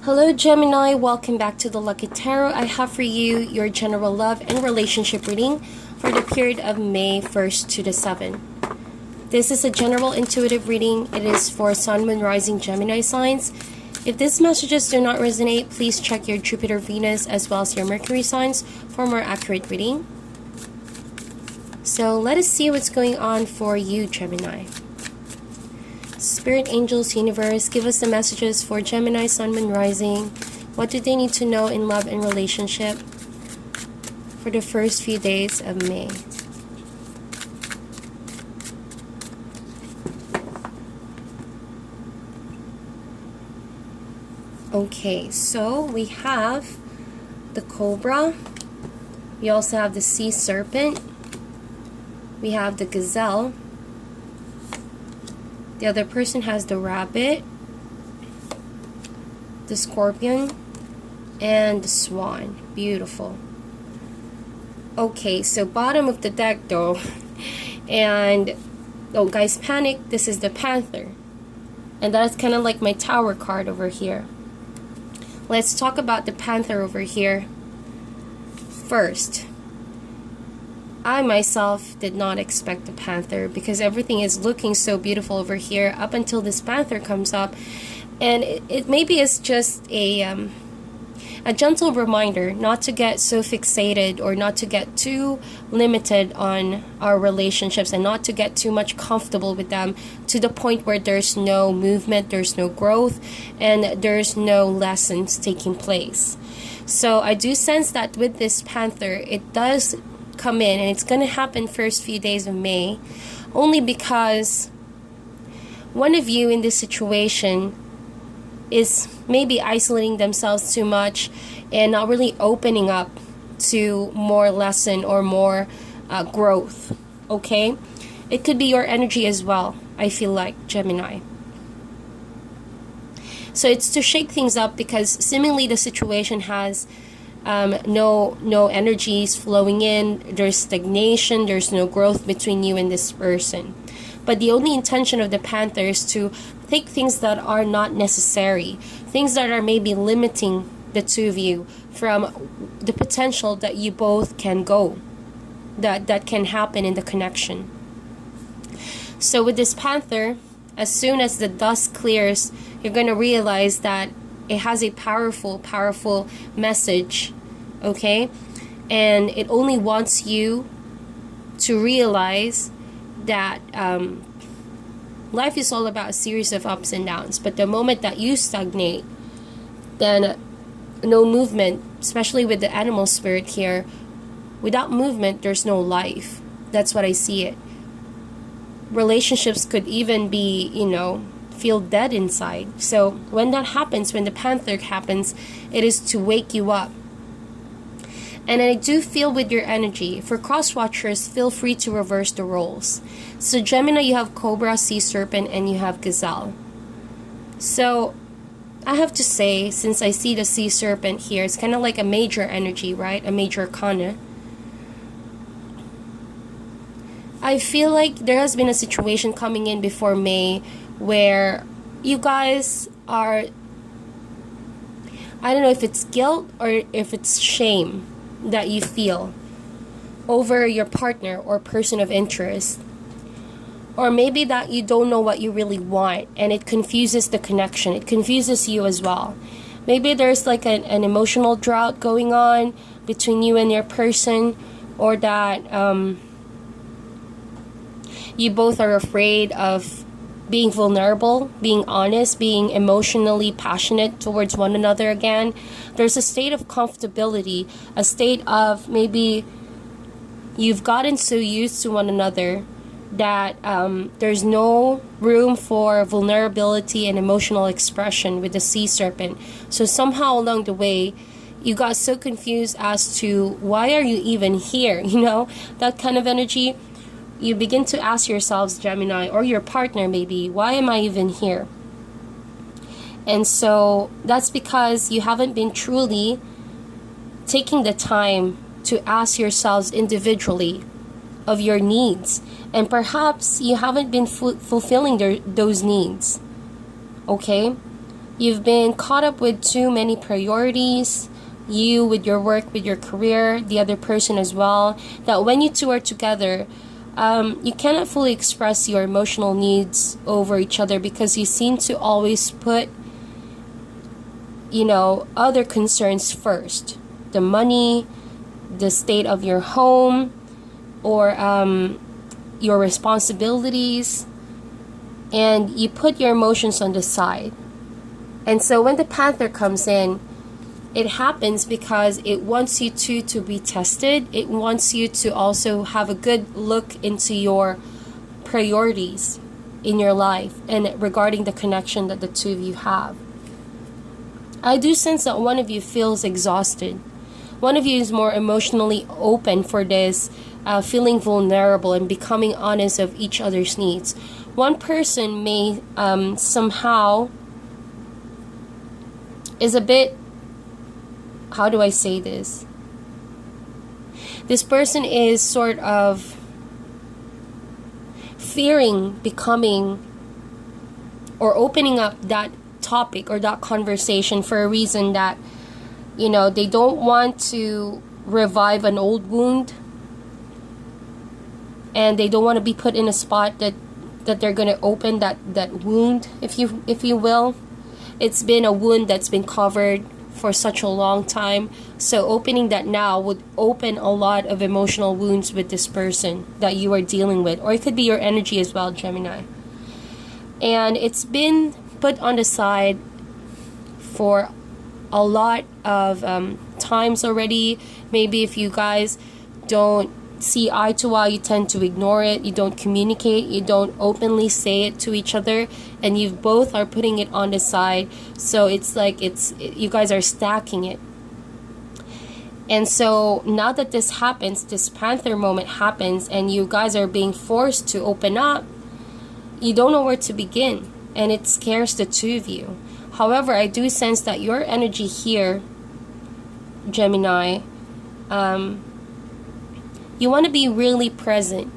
Hello Gemini, welcome back to the Lucky Tarot. I have for you your general love and relationship reading for the period of May 1st to the 7th. This is a general intuitive reading. It is for Sun, Moon, Rising Gemini signs. If these messages do not resonate, please check your Jupiter, Venus, as well as your Mercury signs for more accurate reading. So let us see what's going on for you, Gemini. Spirit, angels, universe, give us the messages for Gemini, Sun, Moon, Rising. What do they need to know in love and relationship for the first few days of May? Okay, so we have the Cobra. We also have the Sea Serpent. We have the Gazelle. The other person has the Rabbit, the Scorpion, and the Swan. Beautiful. Okay, so bottom of the deck though. And, oh guys, panic. This is the Panther. And that's kind of like my Tower card over here. Let's talk about the Panther over here first. I myself did not expect the Panther because everything is looking so beautiful over here up until this Panther comes up, and it maybe is just a gentle reminder not to get so fixated or not to get too limited on our relationships and not to get too much comfortable with them to the point where there's no movement, there's no growth, and there's no lessons taking place. So I do sense that with this Panther, it does come in, and it's going to happen first few days of May, only because one of you in this situation is maybe isolating themselves too much and not really opening up to more lesson or more growth. Okay, it could be your energy as well, I feel like, Gemini. So it's to shake things up because seemingly the situation has no energies flowing in, there's stagnation, there's no growth between you and this person. But the only intention of the Panther is to take things that are not necessary, things that are maybe limiting the two of you from the potential that you both can go, that can happen in the connection. So with this Panther, as soon as the dust clears, you're going to realize that it has a powerful message, okay? And it only wants you to realize that life is all about a series of ups and downs. But the moment that you stagnate, then no movement, especially with the animal spirit here, without movement, there's no life. That's what I see it. Relationships could even be, feel dead inside. So when that happens, when the Panther happens, it is to wake you up. And I do feel with your energy, for cross watchers, feel free to reverse the roles. So Gemini, you have Cobra, Sea Serpent, and you have Gazelle. So I have to say, since I see the Sea Serpent here, it's kind of like a major energy, right? A major arcana. I feel like there has been a situation coming in before May where you guys are, I don't know if it's guilt or if it's shame that you feel over your partner or person of interest, or maybe that you don't know what you really want and it confuses the connection, it confuses you as well. Maybe there's like an emotional drought going on between you and your person, or that you both are afraid of being vulnerable, being honest, being emotionally passionate towards one another again. There's a state of comfortability, a state of maybe you've gotten so used to one another that there's no room for vulnerability and emotional expression with the Sea Serpent. So somehow along the way, you got so confused as to why are you even here, that kind of energy. You begin to ask yourselves, Gemini, or your partner maybe, why am I even here? And so that's because you haven't been truly taking the time to ask yourselves individually of your needs. And perhaps you haven't been fulfilling those needs. Okay? You've been caught up with too many priorities, you with your work, with your career, the other person as well, that when you two are together, you cannot fully express your emotional needs over each other because you seem to always put, other concerns first. The money, the state of your home, or your responsibilities, and you put your emotions on the side. And so when the Panther comes in, it happens because it wants you to be tested. It wants you to also have a good look into your priorities in your life and regarding the connection that the two of you have. I do sense that one of you feels exhausted. One of you is more emotionally open for this, feeling vulnerable and becoming honest of each other's needs. One person may somehow is a bit, how do I say this? This person is sort of fearing becoming or opening up that topic or that conversation for a reason that, they don't want to revive an old wound, and they don't want to be put in a spot that they're going to open that wound, if you will. It's been a wound that's been covered for such a long time. So opening that now would open a lot of emotional wounds with this person that you are dealing with. Or it could be your energy as well, Gemini. And it's been put on the side for a lot of times already. Maybe if you guys don't see eye to eye, you tend to ignore it, you don't communicate, you don't openly say it to each other, and you both are putting it on the side. So it's like you guys are stacking it. And so now that this happens, this Panther moment happens, and you guys are being forced to open up, you don't know where to begin, and it scares the two of you. However, I do sense that your energy here, Gemini, you want to be really present.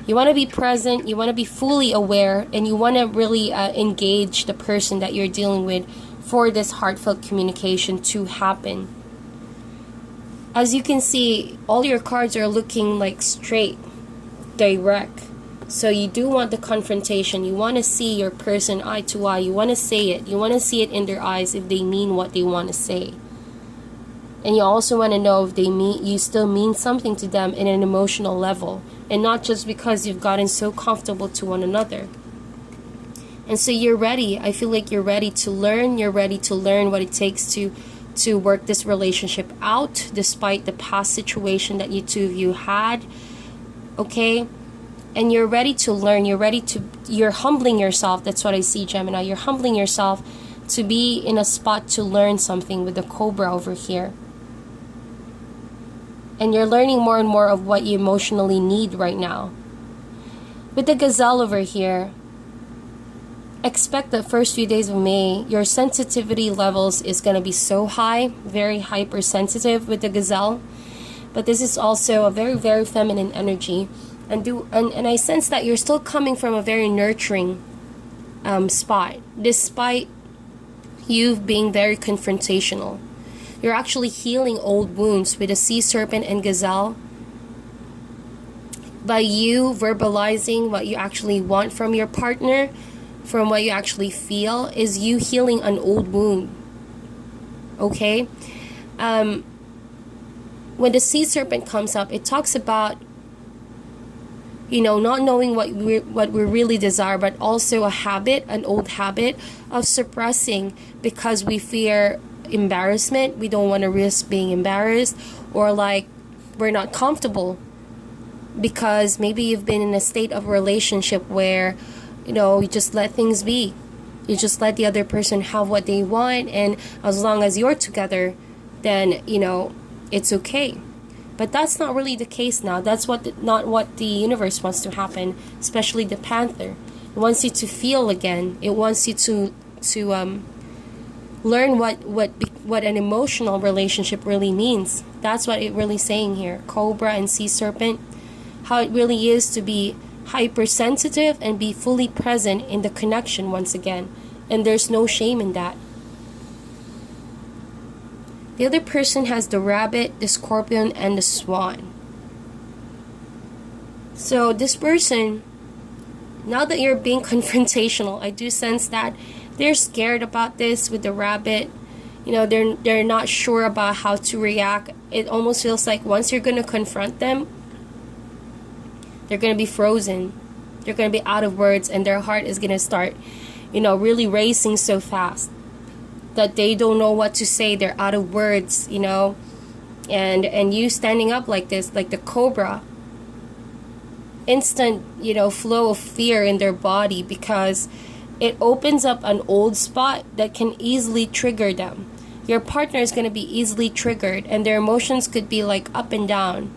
You want to be present, you want to be fully aware, and you want to really engage the person that you're dealing with for this heartfelt communication to happen. As you can see, all your cards are looking like straight, direct. So you do want the confrontation. You want to see your person eye to eye. You want to say it. You want to see it in their eyes if they mean what they want to say. And you also want to know if you still mean something to them in an emotional level, and not just because you've gotten so comfortable to one another. And so you're ready. I feel like you're ready to learn. You're ready to learn what it takes to work this relationship out, despite the past situation that you two of you had. Okay? And you're ready to learn. You're humbling yourself. That's what I see, Gemini. You're humbling yourself to be in a spot to learn something with the Cobra over here. And you're learning more and more of what you emotionally need right now. With the Gazelle over here, expect the first few days of May, your sensitivity levels is going to be so high, very hypersensitive with the Gazelle. But this is also a very, very feminine energy. And I sense that you're still coming from a very nurturing spot, despite you being very confrontational. You're actually healing old wounds with a sea serpent and gazelle. By you verbalizing what you actually want from your partner, from what you actually feel, is you healing an old wound. Okay? When the sea serpent comes up, it talks about, not knowing what we really desire, but also a habit, an old habit of suppressing because we fear embarrassment. We don't want to risk being embarrassed, or like we're not comfortable because maybe you've been in a state of relationship where, you just let things be. You just let the other person have what they want, and as long as you're together, then, it's okay. But that's not really the case now. That's not what the universe wants to happen, especially the Panther. It wants you to feel again. It wants you to learn what an emotional relationship really means. That's what it really saying here. Cobra and sea serpent, how it really is to be hypersensitive and be fully present in the connection once again. And there's no shame in that. The other person has the rabbit, the scorpion, and the swan. So this person, now that you're being confrontational, I do sense that they're scared about this with the rabbit. You know, they're not sure about how to react. It almost feels like once you're going to confront them, they're going to be frozen. They're going to be out of words, and their heart is going to start, you know, really racing so fast that they don't know what to say. They're out of words, you know. And you standing up like this, like the cobra, instant, you know, flow of fear in their body, because it opens up an old spot that can easily trigger them. Your partner is going to be easily triggered, and their emotions could be like up and down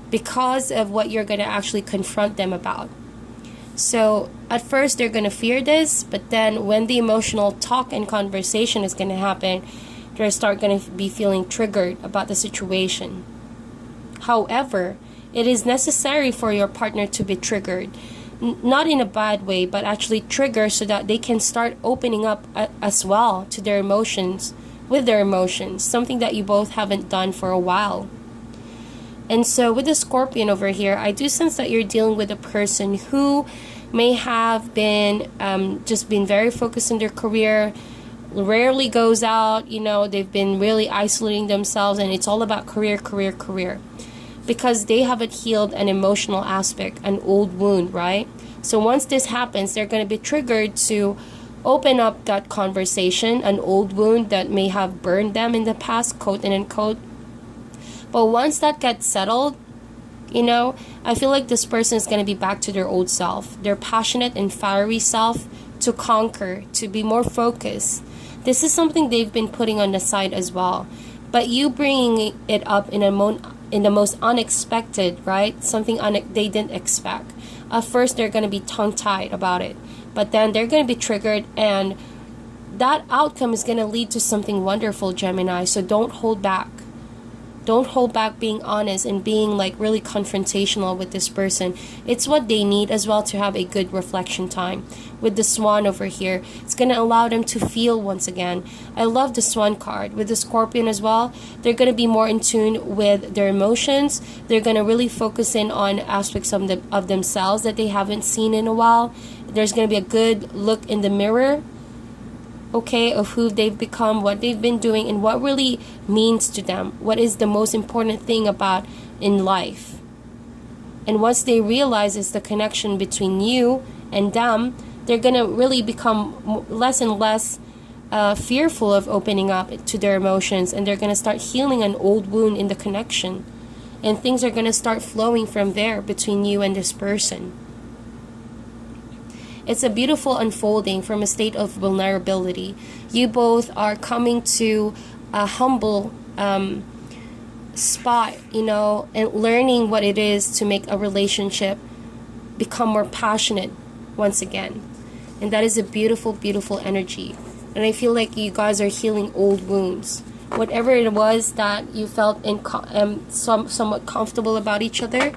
because of what you're going to actually confront them about. So at first they're going to fear this, but then when the emotional talk and conversation is going to happen, they start going to be feeling triggered about the situation. However, it is necessary for your partner to be triggered, not in a bad way, but actually trigger so that they can start opening up as well to their emotions, with their emotions, something that you both haven't done for a while. And so with the scorpion over here, I do sense that you're dealing with a person who may have been just been very focused in their career, rarely goes out, you know, they've been really isolating themselves, and it's all about career, because they haven't healed an emotional aspect, an old wound, right? So once this happens, they're going to be triggered to open up that conversation, an old wound that may have burned them in the past, quote and unquote. But once that gets settled, you know, I feel like this person is going to be back to their old self, their passionate and fiery self, to conquer, to be more focused. This is something they've been putting on the side as well. But you bringing it up in the most unexpected, right? Something they didn't expect. At first, they're going to be tongue-tied about it. But then they're going to be triggered, and that outcome is going to lead to something wonderful, Gemini. So don't hold back. Don't hold back being honest and being like really confrontational with this person. It's what they need as well to have a good reflection time. With the swan over here, it's going to allow them to feel once again. I love the swan card. With the scorpion as well, they're going to be more in tune with their emotions. They're going to really focus in on aspects of themselves that they haven't seen in a while. There's going to be a good look in the mirror, okay, of who they've become, what they've been doing, and what really means to them. What is the most important thing about in life. And once they realize it's the connection between you and them, they're going to really become less and less fearful of opening up to their emotions, and they're going to start healing an old wound in the connection. And things are going to start flowing from there between you and this person. It's a beautiful unfolding from a state of vulnerability. You both are coming to a humble spot, you know, and learning what it is to make a relationship become more passionate once again. And that is a beautiful, beautiful energy. And I feel like you guys are healing old wounds. Whatever it was that you felt somewhat comfortable about each other,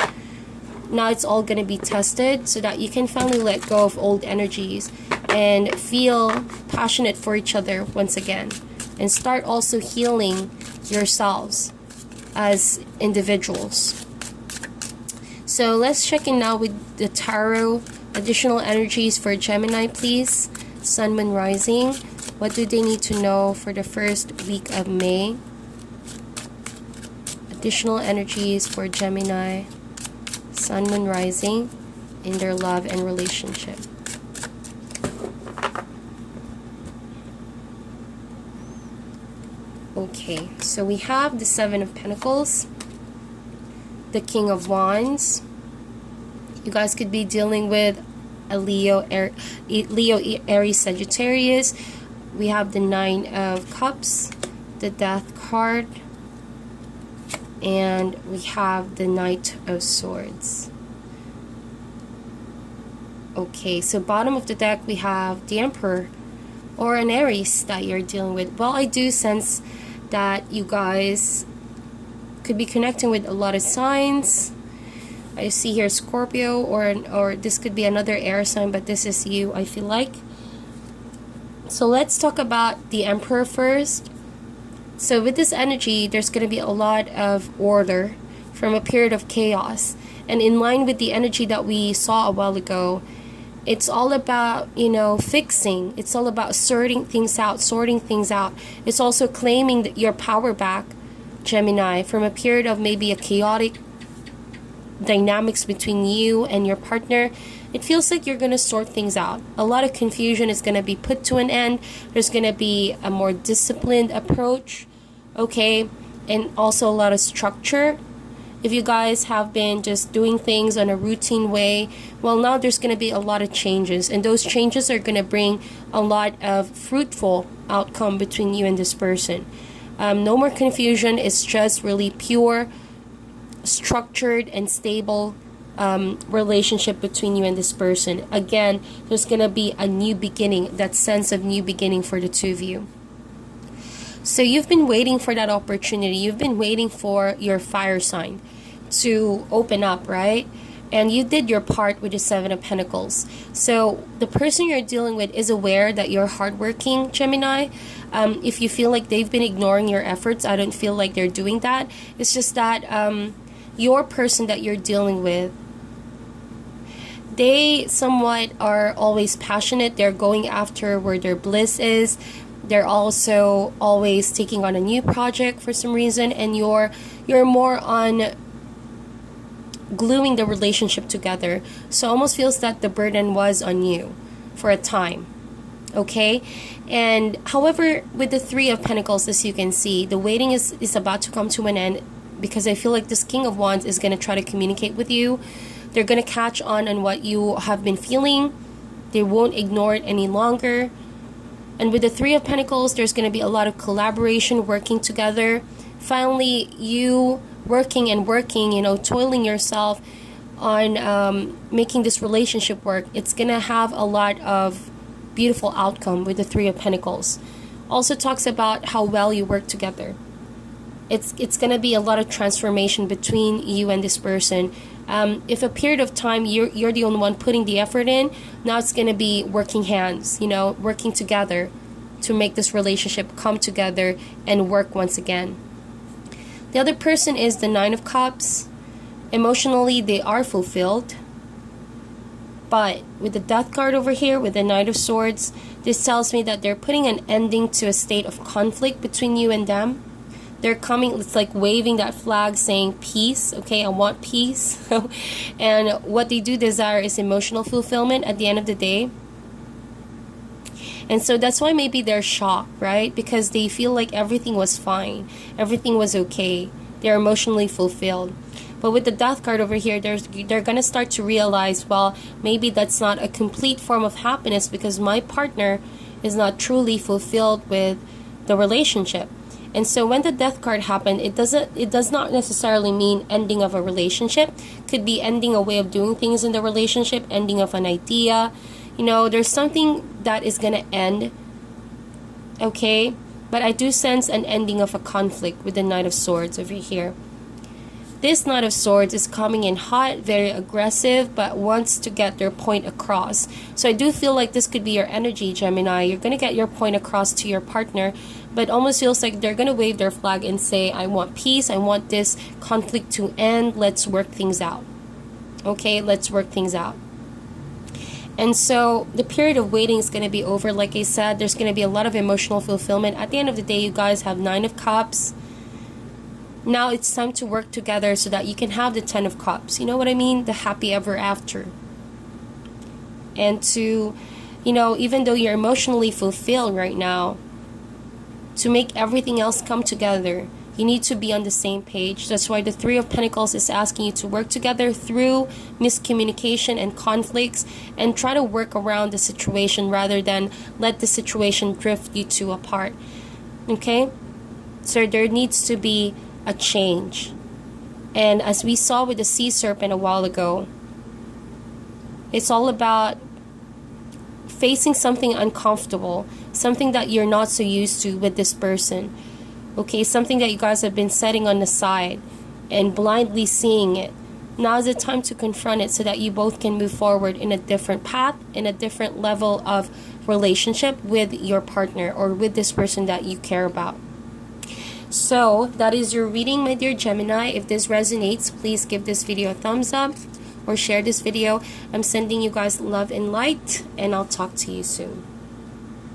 now it's all going to be tested so that you can finally let go of old energies and feel passionate for each other once again. And start also healing yourselves as individuals. So let's check in now with the tarot. Additional energies for Gemini, please. Sun, Moon, Rising. What do they need to know for the first week of May? Additional energies for Gemini, Sun, Moon, Rising in their love and relationship. Okay, so we have the Seven of Pentacles, the King of Wands. You guys could be dealing with a Leo, Aries, Sagittarius. We have the Nine of Cups, the Death card, and we have the Knight of Swords. Okay, so bottom of the deck we have the Emperor, or an Aries that you're dealing with. Well, I do sense that you guys could be connecting with a lot of signs. I see here Scorpio, or this could be another air sign, but this is you, I feel like. So let's talk about the Emperor first. So with this energy, there's going to be a lot of order from a period of chaos. And in line with the energy that we saw a while ago, it's all about, fixing. It's all about sorting things out. It's also claiming your power back, Gemini, from a period of maybe a chaotic dynamics between you and your partner. It feels like you're going to sort things out. A lot of confusion is going to be put to an end. There's going to be a more disciplined approach, okay? And also a lot of structure. If you guys have been just doing things on a routine way, well, now there's going to be a lot of changes. And those changes are going to bring a lot of fruitful outcome between you and this person. No more confusion. It's just really pure, structured, and stable relationship between you and this person. Again, there's gonna be a new beginning, that sense of new beginning for the two of you. So you've been waiting for that opportunity. You've been waiting for your fire sign to open up, right? And you did your part with the Seven of Pentacles. So the person you're dealing with is aware that you're hardworking, Gemini. If you feel like they've been ignoring your efforts, I don't feel like they're doing that. It's just that your person that you're dealing with, they somewhat are always passionate. They're going after where their bliss is. They're also always taking on a new project for some reason, and you're more on gluing the relationship together. So it almost feels that the burden was on you for a time. Okay? And however, with the Three of Pentacles, as you can see, the waiting is about to come to an end, because I feel like this King of Wands is going to try to communicate with you. They're going to catch on what you have been feeling. They won't ignore it any longer. And with the Three of Pentacles, there's going to be a lot of collaboration, working together. Finally, you working, toiling yourself on making this relationship work. It's going to have a lot of beautiful outcome with the Three of Pentacles. Also talks about how well you work together. It's going to be a lot of transformation between you and this person. If a period of time you're the only one putting the effort in, now it's going to be working hands, working together to make this relationship come together and work once again. The other person is the Nine of Cups. Emotionally, they are fulfilled. But with the Death card over here, with the Knight of Swords, this tells me that they're putting an ending to a state of conflict between you and them. They're coming, it's like waving that flag saying peace, okay, I want peace. And what they do desire is emotional fulfillment at the end of the day. And so that's why maybe they're shocked, right? Because they feel like everything was fine, everything was okay. They're emotionally fulfilled. But with the Death card over here, they're going to start to realize, well, maybe that's not a complete form of happiness, because my partner is not truly fulfilled with the relationship. And so when the Death card happened, it does not necessarily mean ending of a relationship. Could be ending a way of doing things in the relationship, ending of an idea. There's something that is going to end, okay? But I do sense an ending of a conflict with the Knight of Swords over here. This Knight of Swords is coming in hot, very aggressive, but wants to get their point across. So I do feel like this could be your energy, Gemini. You're going to get your point across to your partner, but almost feels like they're going to wave their flag and say, I want peace, I want this conflict to end, let's work things out. Okay, let's work things out. And so the period of waiting is going to be over. Like I said, there's going to be a lot of emotional fulfillment. At the end of the day, you guys have Nine of Cups. Now it's time to work together so that you can have the Ten of Cups. You know what I mean? The happy ever after. And to, even though you're emotionally fulfilled right now, to make everything else come together, you need to be on the same page. That's why the Three of Pentacles is asking you to work together through miscommunication and conflicts, and try to work around the situation rather than let the situation drift you two apart. Okay? So there needs to be a change. And as we saw with the Sea Serpent a while ago, it's all about facing something uncomfortable, something that you're not so used to with this person. Okay, something that you guys have been setting on the side and blindly seeing it. Now is the time to confront it so that you both can move forward in a different path, in a different level of relationship with your partner or with this person that you care about. So that is your reading, my dear Gemini. If this resonates, please give this video a thumbs up or share this video. I'm sending you guys love and light, and I'll talk to you soon.